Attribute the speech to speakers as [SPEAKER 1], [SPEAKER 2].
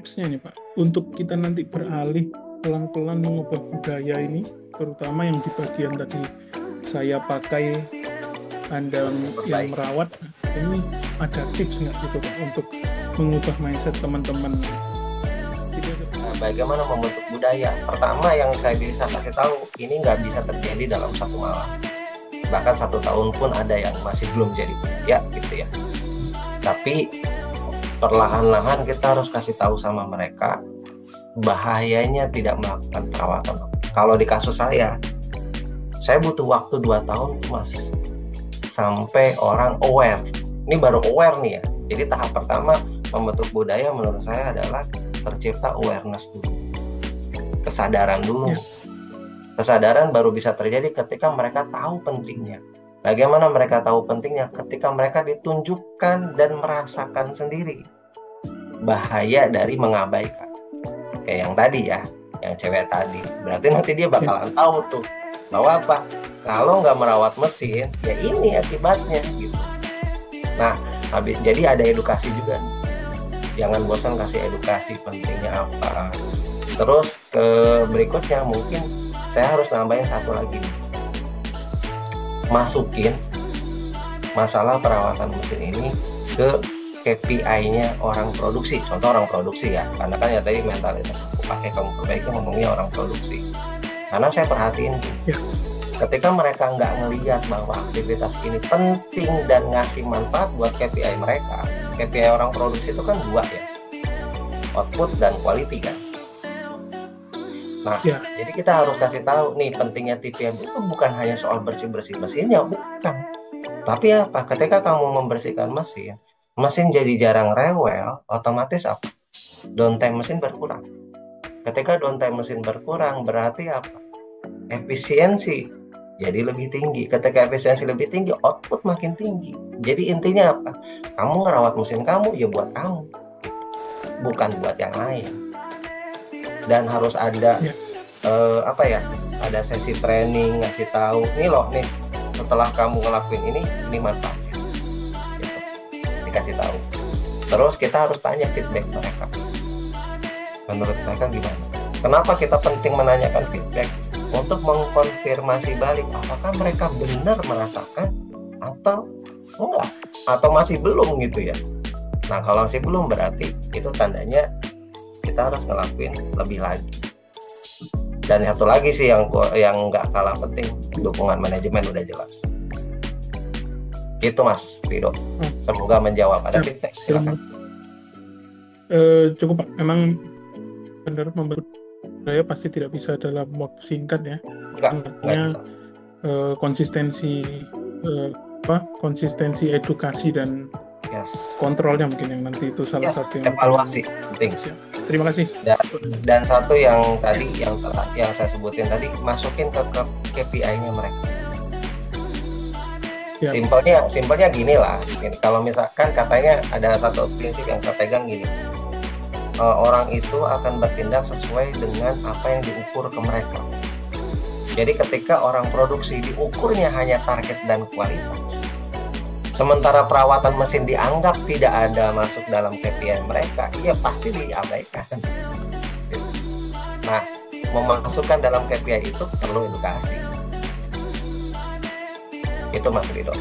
[SPEAKER 1] tipsnya nih Pak, untuk kita nanti beralih pelan-pelan mengubah budaya ini, terutama yang di bagian tadi saya pakai Anda yang
[SPEAKER 2] Baik.
[SPEAKER 1] merawat, ini ada tips nggak gitu Pak untuk mengubah mindset teman-teman?
[SPEAKER 2] Nah, bagaimana membentuk budaya? Pertama yang saya bisa kasih tahu, ini nggak bisa terjadi dalam satu malam. Bahkan 1 tahun pun ada yang masih belum jadi budaya gitu ya. Tapi perlahan-lahan kita harus kasih tahu sama mereka bahayanya tidak melakukan perawatan. Kalau di kasus saya butuh waktu 2 tahun Mas, sampai orang aware. Ini baru aware nih ya. Jadi tahap pertama membentuk budaya menurut saya adalah tercipta awareness dulu, kesadaran dulu. Kesadaran baru bisa terjadi ketika mereka tahu pentingnya. Bagaimana mereka tahu pentingnya? Ketika mereka ditunjukkan dan merasakan sendiri bahaya dari mengabaikan. Kayak yang tadi ya, yang cewek tadi. Berarti nanti dia bakalan tahu tuh bahwa apa? Kalau nggak merawat mesin, ya ini akibatnya gitu. Nah, jadi ada edukasi juga. Jangan bosan kasih edukasi pentingnya apa. Terus ke berikutnya mungkin saya harus nambahin satu lagi nih. Masukin masalah perawatan mesin ini ke KPI-nya orang produksi. Contoh orang produksi ya, karena kan ya tadi mentalitas aku pakai kamu perbaiki ngomongnya orang produksi. Karena saya perhatiin ketika mereka nggak ngelihat bahwa aktivitas ini penting dan ngasih manfaat buat KPI mereka. KPI orang produksi itu kan 2 ya, output dan quality kan. Nah, jadi kita harus kasih tahu nih pentingnya TPM itu bukan hanya soal bersih-bersih mesinnya, bukan. Tapi apa? Ketika kamu membersihkan mesin jadi jarang rewel, otomatis apa? Downtime mesin berkurang. Ketika downtime mesin berkurang, berarti apa? Efisiensi jadi lebih tinggi. Ketika efisiensi lebih tinggi, output makin tinggi. Jadi intinya apa? Kamu ngerawat mesin kamu ya buat kamu, bukan buat yang lain. Dan harus ada ada sesi training, ngasih tahu nih loh nih, setelah kamu ngelakuin ini manfaatnya gitu. Dikasih tahu. Terus kita harus tanya feedback mereka, menurut mereka gimana. Kenapa kita penting menanyakan feedback? Untuk mengkonfirmasi balik apakah mereka benar merasakan atau enggak, atau masih belum gitu ya. Nah, kalau masih belum berarti itu tandanya kita harus ngelakuin lebih lagi. Dan satu lagi sih yang nggak kalah penting, dukungan manajemen udah jelas. Gitu Mas Rido. Semoga menjawab. Ada feedback, silakan.
[SPEAKER 1] Cukup Pak. Memang benar membentuk budaya pasti tidak bisa dalam waktu singkat ya. Artinya konsistensi edukasi dan kontrolnya mungkin yang nanti itu salah satu yang
[SPEAKER 2] evaluasi penting.
[SPEAKER 1] Terima kasih.
[SPEAKER 2] Dan satu yang tadi yang saya sebutin tadi, masukin ke KPI-nya mereka. Simpelnya gini lah. Kalau misalkan katanya ada satu prinsip yang saya pegang gini. Orang itu akan bertindak sesuai dengan apa yang diukur ke mereka. Jadi ketika orang produksi diukurnya hanya target dan kualitas, sementara perawatan mesin dianggap tidak ada masuk dalam KPI mereka, iya pasti diabaikan. Nah, memasukkan dalam KPI itu perlu edukasi. Itu Mas Rido.